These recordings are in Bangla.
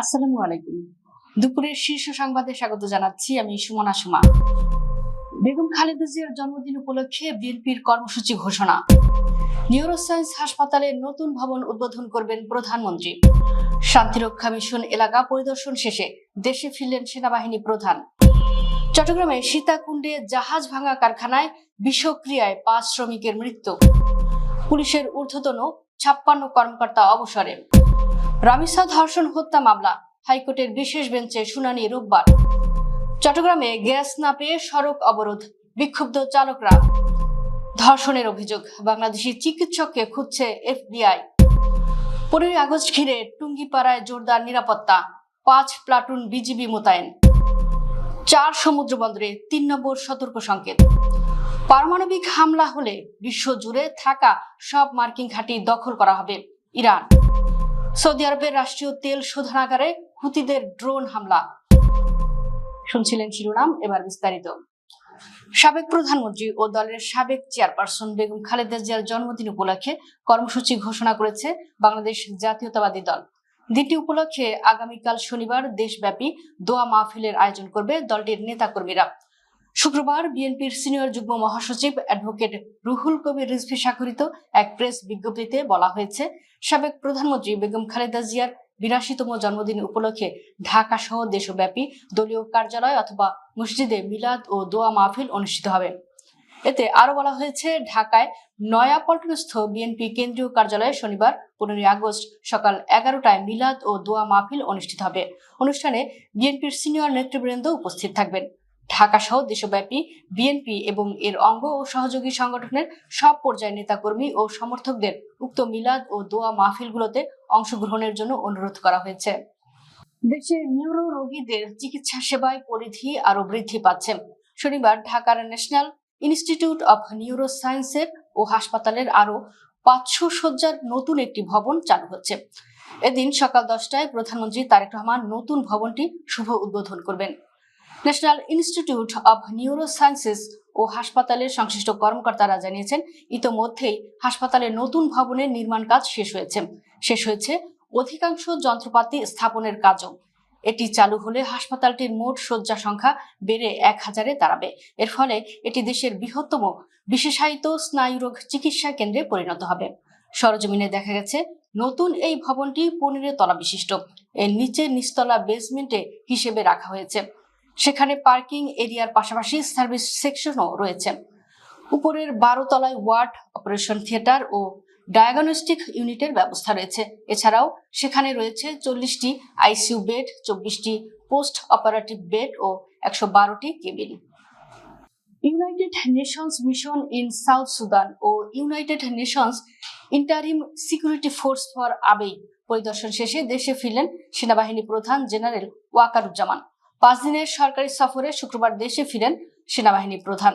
আসসালামু আলাইকুম। দুপুরের শীর্ষ সংবাদে স্বাগত জানাচ্ছি আমি সুমনা সুমা। বেগম খালেদা জিয়ার জন্মদিন উপলক্ষে বিএনপির কর্মসূচি ঘোষণা। নিউরোসায়েন্স হাসপাতালে নতুন ভবন উদ্বোধন করবেন প্রধানমন্ত্রী। শান্তিরক্ষা মিশন এলাকা পরিদর্শন শেষে দেশে ফিরলেন সেনাবাহিনী প্রধান। চট্টগ্রামে সীতাকুণ্ডে জাহাজ ভাঙা কারখানায় বিষক্রিয়ায় 5 শ্রমিকের মৃত্যু। পুলিশের ঊর্ধ্বতন 56 কর্মকর্তা অবসরে। রামিসা ধর্ষণ হত্যা মামলা হাইকোর্টের বিশেষ বেঞ্চে শুনানি রোববার। চট্টগ্রামে গ্যাস না পেয়ে সড়ক অবরোধ, বিক্ষুব্ধ চালকরা। ধর্ষণের অভিযোগ, বাংলাদেশি চিকিৎসককে খুঁজছে এফবিআই। 15 আগস্ট ঘিরে টুঙ্গিপাড়ায় জোরদার নিরাপত্তা, 5 প্লাটুন বিজিবি মোতায়েন। 4 সমুদ্র বন্দরে 3 নম্বর সতর্ক সংকেত। পারমাণবিক হামলা হলে বিশ্বজুড়ে থাকা সব মার্কিন ঘাঁটি দখল করা হবে ইরান। সৌদি আরবের রাষ্ট্রীয় তেল শোধনাগারে হুতিদের ড্রোন হামলা। শুনছিলেন শিরোনাম, এবার বিস্তারিত। সাবেক প্রধানমন্ত্রী ও দলের সাবেক চেয়ারপারসন বেগম খালেদা জিয়ার জন্মদিন উপলক্ষে কর্মসূচি ঘোষণা করেছে বাংলাদেশ জাতীয়তাবাদী দল। দিনটি উপলক্ষে আগামীকাল শনিবার দেশব্যাপী দোয়া মাহফিলের আয়োজন করবে দলটির নেতাকর্মীরা। শুক্রবার বিএনপির সিনিয়র যুগ্ম মহাসচিব অ্যাডভোকেট রুহুল কবির রিজভী স্বাক্ষরিত এক প্রেস বিজ্ঞপ্তিতে বলা হয়েছে, সাবেক প্রধানমন্ত্রী বেগম খালেদা জিয়ার 82তম জন্মদিন উপলক্ষে ঢাকা সহ দেশব্যাপী দলীয় কার্যালয় অথবা মসজিদে মিলাদ ও দোয়া মাহফিল অনুষ্ঠিত হবে। এতে আরো বলা হয়েছে, ঢাকায় নয়াপল্টনস্থ বিএনপি কেন্দ্রীয় কার্যালয়ে শনিবার 15 আগস্ট সকাল 11টায় মিলাদ ও দোয়া মাহফিল অনুষ্ঠিত হবে। অনুষ্ঠানে বিএনপির সিনিয়র নেতৃবৃন্দ উপস্থিত থাকবেন। ঢাকা সহ দেশব্যাপী বিএনপি এবং এর অঙ্গ ও সহযোগী সংগঠনের সব পর্যায়ের নেতাকর্মী ও সমর্থকদের উক্ত মিলাদ ও দোয়া মাহফিলগুলোতে অংশগ্রহণের জন্য অনুরোধ করা হয়েছে। দেশে নিউরো রোগীদের চিকিৎসা সেবায় পরিধি আরো বৃদ্ধি পাচ্ছে। শনিবার ঢাকার ন্যাশনাল ইনস্টিটিউট অব নিউরো সায়েন্সের ও হাসপাতালের আরো 500 শয্যার নতুন একটি ভবন চালু হচ্ছে। এদিন সকাল 10টায় প্রধানমন্ত্রী তারেক রহমান নতুন ভবনটি শুভ উদ্বোধন করবেন। National institute of neuro sciences ও হাসপাতালের সংশ্লিষ্ট কর্মকর্তারা জানিয়েছেন, ইতোমধ্যেই হাসপাতালের নতুন ভবনের নির্মাণ কাজ শেষ হয়েছে অধিকাংশ যন্ত্রপাতি স্থাপনের কাজও। এটি চালু হলে হাসপাতালটির মোট শয্যা সংখ্যা বেড়ে 1000-এ দাঁড়াবে। এর ফলে এটি দেশের বৃহত্তম বিশেষায়িত স্নায়ুরোগ চিকিৎসা কেন্দ্রে পরিণত হবে। সরজমিনে দেখা গেছে, নতুন এই ভবনটি 15 তলা বিশিষ্ট। এর নিচে নিচতলা বেসমেন্টে হিসেবে রাখা হয়েছে। সেখানে পার্কিং এরিয়ার পাশাপাশি সার্ভিস সেকশনও রয়েছে। উপরের 12 তলায় ওয়ার্ড, অপারেশন থিয়েটার ও ডায়াগনস্টিক ইউনিটের ব্যবস্থা রয়েছে। এছাড়াও সেখানে রয়েছে 40টি আইসিইউ বেড, 24টি পোস্ট অপারেটিভ বেড ও 112টি cabin. United Nations mission in South Sudan ও United Nations interim security force for Abyei পরিদর্শন শেষে দেশে ফিরলেন সেনাবাহিনী প্রধান জেনারেল ওয়াকারুজ্জামান। 5 দিনের সরকারি সফরে শুক্রবার দেশে ফিরেন সেনাবাহিনী প্রধান।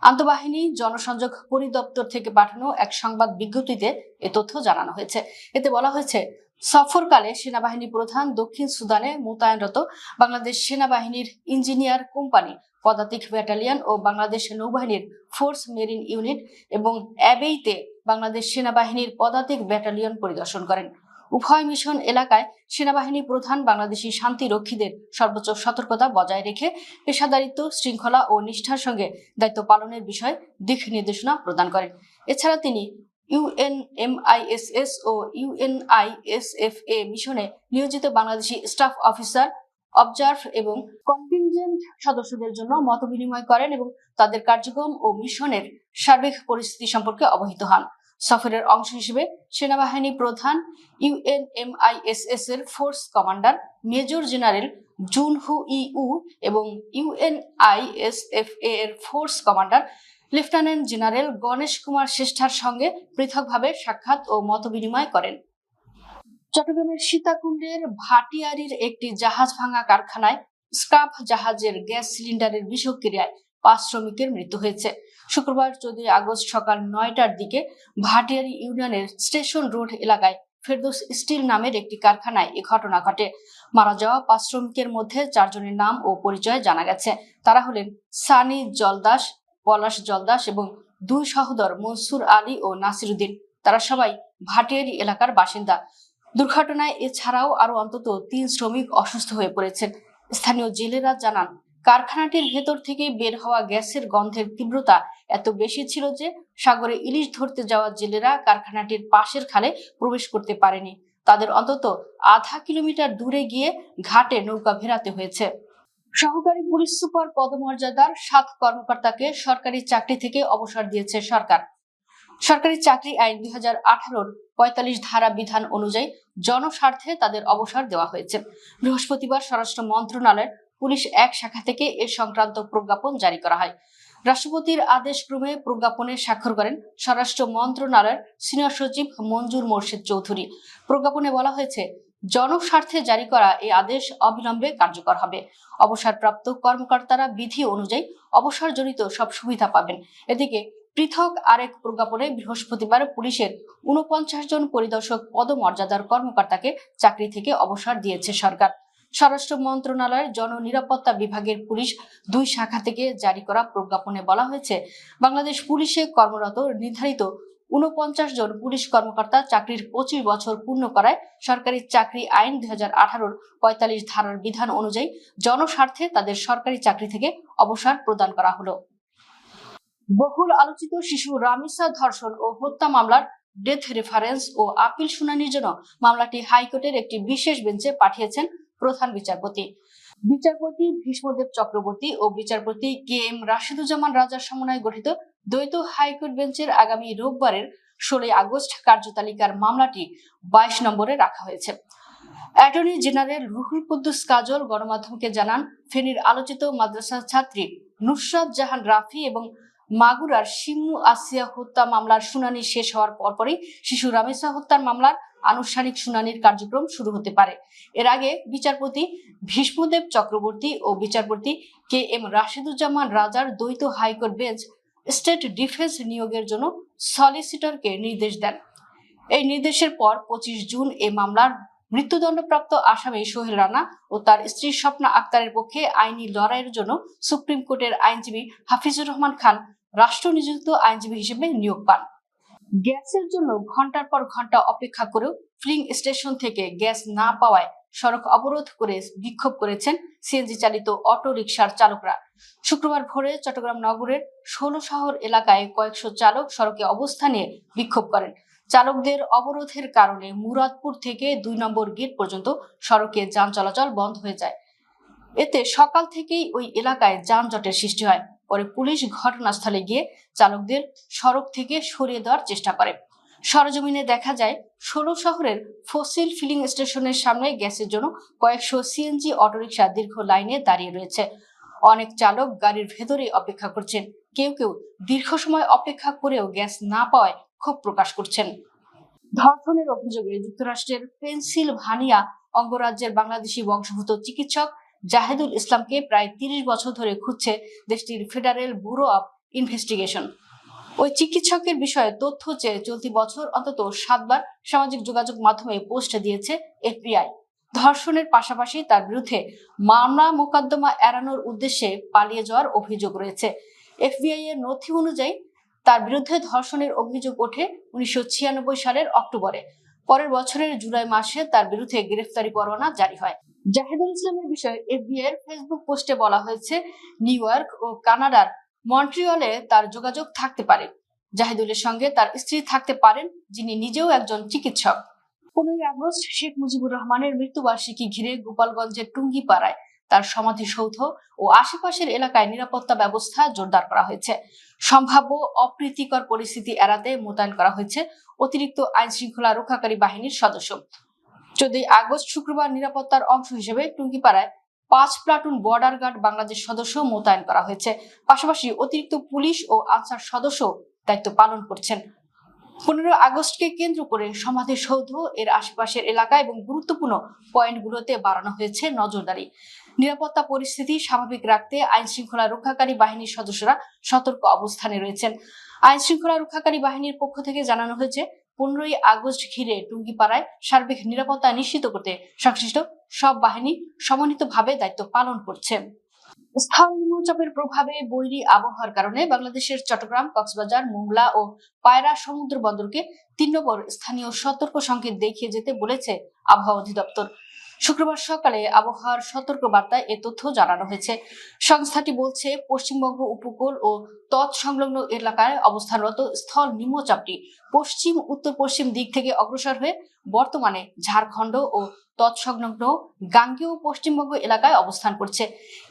আন্তঃবাহিনী জনসংযোগ পরিদপ্তর থেকে পাঠানো এক সংবাদ বিজ্ঞপ্তিতে এ তথ্য জানানো হয়েছে। এতে বলা হয়েছে, সফরকালে সেনাবাহিনী প্রধান দক্ষিণ সুদানে মোতায়েনরত বাংলাদেশ সেনাবাহিনীর ইঞ্জিনিয়ার কোম্পানি, পদাতিক ব্যাটালিয়ন ও বাংলাদেশ নৌবাহিনীর ফোর্স মেরিন ইউনিট এবং অ্যাবেইতে বাংলাদেশ সেনাবাহিনীর পদাতিক ব্যাটালিয়ন পরিদর্শন করেন। উভয় মিশন এলাকায় সেনাবাহিনী প্রধান বাংলাদেশি শান্তি রক্ষীদের সর্বোচ্চ সতর্কতা বজায় রেখে পেশাদারিত্ব, শৃঙ্খলা ও নিষ্ঠার সঙ্গে দায়িত্ব পালনের বিষয়ে দিক নির্দেশনা প্রদান করেন। এছাড়া তিনি UNMISS ও UNISFA মিশনে নিয়োজিত বাংলাদেশি স্টাফ অফিসার, অবজার্ভ এবং কন্টিনজেন্ট সদস্যদের জন্য মত বিনিময় করেন এবং তাদের কার্যক্রম ও মিশনের সার্বিক পরিস্থিতি সম্পর্কে অবহিত হন। সফরের অংশ হিসেবে সেনাবাহিনী প্রধান UNMISS এর force commander major general Junhu Yu এবং UNISFA এর force commander lieutenant general Ganesh Kumar শ্রেষ্ঠার সঙ্গে পৃথকভাবে সাক্ষাৎ ও মত বিনিময় করেন। চট্টগ্রামের সীতাকুণ্ডের ভাটিয়ারির একটি জাহাজ ভাঙা কারখানায় স্ক্রাপ জাহাজের গ্যাস সিলিন্ডারের বিষক্রিয়ায় 5 শ্রমিকের মৃত্যু হয়েছে। শুক্রবার 14 আগস্ট সকাল 9টার দিকে ভাটিয়ারি ইউনিয়নের স্টেশন রোড এলাকায় ফেরদৌস স্টিল নামের একটি কারখানায় এ ঘটনা ঘটে। মারা যাওয়া 5 শ্রমিকের মধ্যে 4 জনের নাম ও পরিচয় জানা গেছে। তারা হলেন সানি জলদাস, পলাশ জলদাস এবং 2 সহোদর মনসুর আলী ও নাসিরউদ্দিন। তারা সবাই ভাটিয়ারি এলাকার বাসিন্দা। দুর্ঘটনায় এছাড়াও আরো অন্তত ৩ শ্রমিক অসুস্থ হয়ে পড়েছেন। স্থানীয় জেলেরা জানান, কারখানাটির ভেতর থেকে বের হওয়া গ্যাসের গন্ধের তীব্রতা এত বেশি ছিল যে সাগরে ইলিশ ধরতে যাওয়া জেলেরা কারখানাটির পাশের খালে প্রবেশ করতে পারেনি। তাদের অন্তত আধা কিলোমিটার দূরে গিয়ে ঘাটে নৌকা ভেড়াতে হয়েছে। সহকারী পুলিশ সুপার পদমর্যাদার ৭ কর্মকর্তাকে সরকারি চাকরি থেকে অবসর দিয়েছে সরকার। সরকারি চাকরি আইন ২০১৮-র ৪৫ ধারা বিধান অনুযায়ী জনস্বার্থে তাদের অবসর দেওয়া হয়েছে। বৃহস্পতিবার স্বরাষ্ট্র মন্ত্রণালয়ের পুলিশ ১ শাখা থেকে এ সংক্রান্ত প্রজ্ঞাপন জারি করা হয়। রাষ্ট্রপতির আদেশক্রমে প্রজ্ঞাপনে স্বাক্ষর করেন স্বরাষ্ট্র মন্ত্রণালয়ের সিনিয়র সচিব মঞ্জুর মোর্শেদ চৌধুরী। প্রজ্ঞাপনে বলা হয়েছে, জনস্বার্থে জারি করা এই আদেশ অবিলম্বে কার্যকর হবে। অবসরপ্রাপ্ত কর্মকর্তারা বিধি অনুযায়ী অবসরজনিত সব সুবিধা পাবেন। এদিকে পৃথক আরেক প্রজ্ঞাপনে বৃহস্পতিবার পুলিশের ৪৯ জন পরিদর্শক পদমর্যাদার কর্মকর্তাকে চাকরি থেকে অবসর দিয়েছে সরকার। স্বরাষ্ট্র মন্ত্রণালয়ের জননিরাপত্তা বিভাগের পুলিশ ২ শাখা থেকে জারি করা প্রজ্ঞাপনে বলা হয়েছে, বাংলাদেশ পুলিশে কর্মরত নির্ধারিত ৪৯ জন পুলিশ কর্মকর্তা চাকরির ২৫ বছর পূর্ণ করায় সরকারি চাকরি আইন ২০১৮-র ৪৫ ধারার বিধান অনুযায়ী জনস্বার্থে তাদের সরকারি চাকরি থেকে অবসর প্রদান করা হলো। বহুল আলোচিত শিশু রামিসা ধর্ষণ ও হত্যা মামলার ডেথ রেফারেন্স ও আপিল শুনানির জন্য মামলাটি হাইকোর্টের একটি বিশেষ বেঞ্চে পাঠিয়েছেন প্রধান বিচারপতি। বিচারপতি ভীষ্মদেব চক্রবর্তী ও বিচারপতি KM রাশিদুজ্জামান রাজার সমন্বয়ে গঠিত দ্বৈত হাইকোর্ট বেঞ্চের আগামী রোববারের ১৬ আগস্ট কার্যতালিকার মামলাটি ২২ নম্বরে রাখা হয়েছে। অ্যাটর্নি জেনারেল রুহুল কুদ্দুস কাজল গণমাধ্যমকে জানান, ফেনীর আলোচিত মাদ্রাসা ছাত্রী নুসরাত জাহান রাফি এবং মাগুরার শিমু আসিয়া হত্যা মামলার শুনানি শেষ হওয়ার পরপরই শিশু রামিসা হত্যার মামলার আনুষ্ঠানিক শুনানির কার্যক্রম শুরু হতে পারে। এর আগে বিচারপতি ভীষ্মদেব চক্রবর্তী ও বিচারপতি KM রাশিদুজ্জামান রাজার দ্বৈত হাইকোর্ট বেঞ্চ স্টেট ডিফেন্স নিয়োগের জন্য সলিসিটরকে নির্দেশ দেন। এই নির্দেশের পর ২৫ জুন এ মামলার মৃত্যুদণ্ডপ্রাপ্ত আসামি সোহেল রানা ও তার স্ত্রী স্বপ্না আক্তারের পক্ষে আইনি লড়াইয়ের জন্য সুপ্রিম কোর্টের আইনজীবী হাফিজুর রহমান খান রাষ্ট্র নিযুক্ত আইনজীবী হিসেবে নিয়োগ পান। গ্যাসের জন্য ঘন্টার পর ঘন্টা অপেক্ষা করেও ফিলিং স্টেশন থেকে গ্যাস না পাওয়ায় সড়ক অবরোধ করে বিক্ষোভ করেছেন সিএনজি চালিত অটো রিকশার চালকরা। শুক্রবার ভোরে চট্টগ্রাম নগরের ১৬ শহর এলাকায় কয়েকশো চালক সড়কে অবস্থান নিয়ে বিক্ষোভ করেন। চালকদের অবরোধের কারণে মুরাদপুর থেকে ২ নম্বর গেট পর্যন্ত সড়কে যান চলাচল বন্ধ হয়ে যায়। এতে সকাল থেকেই ওই এলাকায় যানজটের সৃষ্টি হয়। পরে পুলিশ ঘটনাস্থলে গিয়ে চালকদের সড়ক থেকে সরিয়ে দেওয়ার চেষ্টা করে। সরেজমিনে দেখা যায় ১৬ শহরের ফসিল ফিলিং স্টেশনের সামনে গ্যাসের জন্য কয়েকশো সিএনজি অটোরিকশা দীর্ঘ লাইনে দাঁড়িয়ে রয়েছে। অনেক চালক গাড়ির ভেতরে অপেক্ষা করছেন, কেউ কেউ দীর্ঘ সময় অপেক্ষা করেও গ্যাস না পাওয়ায় ক্ষোভ প্রকাশ করছেন। ধর্ষণের অভিযোগে যুক্তরাষ্ট্রের পেনসিলভানিয়া অঙ্গরাজ্যের বাংলাদেশি বংশোদ্ভূত চিকিৎসক জাহেদুল ইসলামকে প্রায় ৩০ বছর ধরে খুঁজছে দেশটির ফেডারেল ব্যুরো অব ইনভেস্টিগেশন। ওই চিকিৎসকের বিষয়ে তথ্য চেয়ে চলতি বছর অন্তত ৭ বার সামাজিক যোগাযোগ মাধ্যমে পোস্ট দিয়েছে FBI। ধর্ষণের পাশাপাশি তার বিরুদ্ধে মামলা মোকদ্দমা এড়ানোর উদ্দেশ্যে পালিয়ে যাওয়ার অভিযোগ রয়েছে। FBI এর নথি অনুযায়ী তার বিরুদ্ধে ধর্ষণের অভিযোগ ওঠে ১৯৯৬ সালের অক্টোবরে। পরের বছরের জুলাই মাসে তার বিরুদ্ধে গ্রেফতারি পরোয়ানা জারি হয়। জাহেদুল ইসলামের বিষয়ে FBI এর ফেসবুক পোস্টে বলা হয়েছে, নিউ ইয়র্ক ও কানাডার মন্ট্রিয়লে তার যোগাযোগ থাকতে পারে। জাহিদুলের সঙ্গে তার স্ত্রী থাকতে পারেন, যিনি নিজেও একজন চিকিৎসক। ১৫ আগস্ট শেখ মুজিবুর রহমানের মৃত্যুবার্ষিকী ঘিরে গোপালগঞ্জের টুঙ্গিপাড়ায় তার সমাধিসৌধ ও আশেপাশের এলাকায় নিরাপত্তা ব্যবস্থা জোরদার করা হয়েছে। সম্ভাব্য অপ্রীতিকর পরিস্থিতি এড়াতে মোতায়েন করা হয়েছে অতিরিক্ত আইন শৃঙ্খলা রক্ষাকারী বাহিনীর সদস্য। ১৪ আগস্ট শুক্রবার নিরাপত্তার অংশ হিসেবে টুঙ্গিপাড়ায় ৫ প্লাটুন বর্ডার গার্ড বাংলাদেশ সদস্য মোতায়েন করা হয়েছে। পাশাপাশি অতিরিক্ত পুলিশ ও আনসার সদস্য দায়িত্ব পালন করছেন। ১৫ আগস্টকে কেন্দ্র করে সমাধিসৌধ এর আশেপাশের এলাকা এবং গুরুত্বপূর্ণ পয়েন্টগুলোতে বাড়ানো হয়েছে নজরদারি। নিরাপত্তা পরিস্থিতি স্বাভাবিক রাখতে আইন শৃঙ্খলা রক্ষাকারী বাহিনীর সদস্যরা সতর্ক অবস্থানে রয়েছেন। আইন শৃঙ্খলা রক্ষাকারী বাহিনীর পক্ষ থেকে জানানো হয়েছে, ১৫ আগস্ট ঘিরে টুঙ্গিপাড়ায় সার্বিক নিরাপত্তা নিশ্চিত করতে সংশ্লিষ্ট সব বাহিনী সমন্বিতভাবে দায়িত্ব পালন করছে। স্থল নিম্নচাপের প্রভাবে বৈরী আবহাওয়ার কারণে বাংলাদেশের চট্টগ্রাম, কক্সবাজার, মোংলা ও পায়রা সমুদ্র বন্দরকে 3 নম্বর স্থানীয় সতর্ক সংকেত দেখিয়ে যেতে বলেছে আবহাওয়া অধিদপ্তর। শুক্রবার সকালে আবহাওয়ার সতর্ক বার্তায় এ তথ্য জানানো হয়েছে। সংস্থাটি বলছে, পশ্চিমবঙ্গ উপকূল ও তৎসংলগ্ন এলাকায় অবস্থানরত স্থল নিম্নচাপটি পশ্চিম উত্তর পশ্চিম দিক থেকে অগ্রসর হয়ে বর্তমানে ঝাড়খণ্ড ও তৎসংলগ্ন গাঙ্গেয় পশ্চিমবঙ্গ এলাকায় অবস্থান করছে।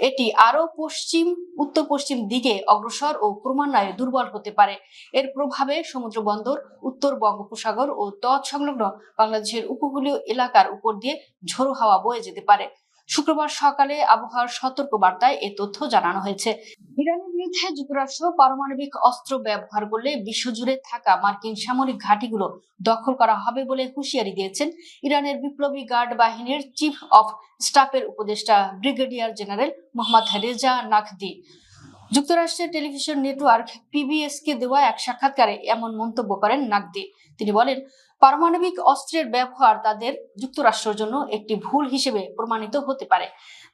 এটি আরো পশ্চিম উত্তর পশ্চিম দিকে অগ্রসর ও ক্রমান্বয়ে দুর্বল হতে পারে। এর প্রভাবে সমুদ্র বন্দর, উত্তর বঙ্গোপসাগর ও তৎসংলগ্ন বাংলাদেশের উপকূলীয় এলাকার উপর দিয়ে ঝোড়ো হাওয়া বয়ে যেতে পারে। শুক্রবার সকালে আবহাওয়ার সতর্ক বার্তায় এ তথ্য জানানো হয়েছে। ইরানের বিরুদ্ধে যুক্তরাষ্ট্র পারমাণবিক অস্ত্র ব্যবহার করলে বিশ্বজুড়ে থাকা মার্কিন সামরিক ঘাঁটিগুলো দখল করা হবে বলে হুঁশিয়ারি দিয়েছেন ইরানের বিপ্লবী গার্ড বাহিনীর চিফ অফ স্টাফের উপদেষ্টা ব্রিগেডিয়ার জেনারেল মোহাম্মদ রেজা নাখদি। যুক্তরাষ্ট্রের টেলিভিশন নেটওয়ার্ক পিবিএস কে দেওয়া এক সাক্ষাৎকারে এমন মন্তব্য করেন নাকদি। তিনি বলেন, পারমাণবিক অস্ত্রের ব্যবহার তাদের যুক্তরাষ্ট্রের জন্য একটি ভুল হিসেবে প্রমাণিত হতে পারে।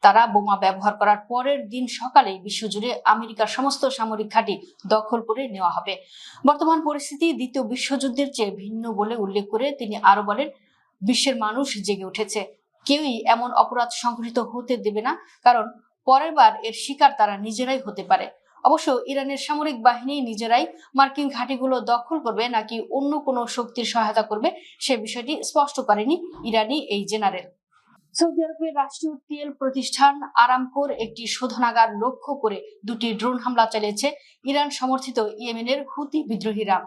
তারা বোমা ব্যবহার করার পরের দিন সকালে বিশ্বজুড়ে আমেরিকার সমস্ত সামরিক ঘাঁটি দখল করে নেওয়া হবে। বর্তমান পরিস্থিতি দ্বিতীয় বিশ্বযুদ্ধের চেয়ে ভিন্ন বলে উল্লেখ করে তিনি আরো বলেন, বিশ্বের মানুষ জেগে উঠেছে। কেউই এমন অপরাধ সংঘটিত হতে দেবে না, কারণ পরের বার এর শিকার তারা নিজেরাই হতে পারে। অবশ্য ইরানের সামরিক বাহিনী নিজেরাই মার্কিন ঘাঁটিগুলো দখল করবে নাকি অন্য কোনো শক্তির সহায়তা করবে সে বিষয়টি স্পষ্ট করেনি ইরানি এই জেনারেল। সৌদি আরবের রাষ্ট্রীয় তেল প্রতিষ্ঠান আরামকোর একটি শোধনাগার লক্ষ্য করে 2টি ড্রোন হামলা চালিয়েছে ইরান সমর্থিত ইয়েমেনের হুতি বিদ্রোহীরা।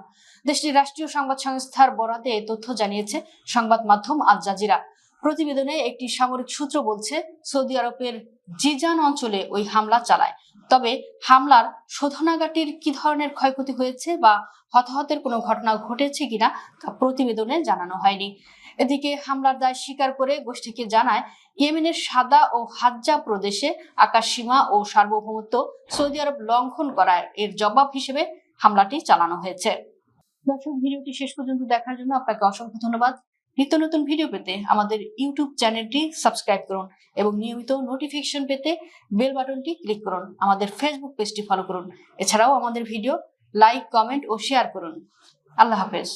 দেশটির রাষ্ট্রীয় সংবাদ সংস্থার বরাতে এ তথ্য জানিয়েছে সংবাদ মাধ্যম আল জাজিরা। প্রতিবেদনে একটি সামরিক সূত্র বলছে, সৌদি আরবের জিজান অঞ্চলে ওই হামলা চালায়। তবে হামলার শোধনাগারটির কি ধরনের ক্ষয়ক্ষতি হয়েছে বা হতাহতের কোনো ঘটনা ঘটেছে কিনা তা প্রতিবেদনে জানানো হয়নি। এদিকে হামলার দায় স্বীকার করে গোষ্ঠীকে জানায়, ইয়েমেনের সাদা ও হাজ্জা প্রদেশে আকাশসীমা ও সার্বভৌমত্ব সৌদি আরব লঙ্ঘন করার এর জবাব হিসেবে হামলাটি চালানো হয়েছে। দর্শক, ভিডিওটি শেষ পর্যন্ত দেখার জন্য আপনাকে অসংখ্য ধন্যবাদ। নিত্য নতুন ভিডিও পেতে আমাদের ইউটিউব চ্যানেলটি সাবস্ক্রাইব করুন এবং নিয়মিত নোটিফিকেশন পেতে বেল বাটনটি ক্লিক করুন। আমাদের ফেসবুক পেজটি ফলো করুন। এছাড়াও আমাদের ভিডিও লাইক, কমেন্ট ও শেয়ার করুন। আল্লাহ হাফেজ।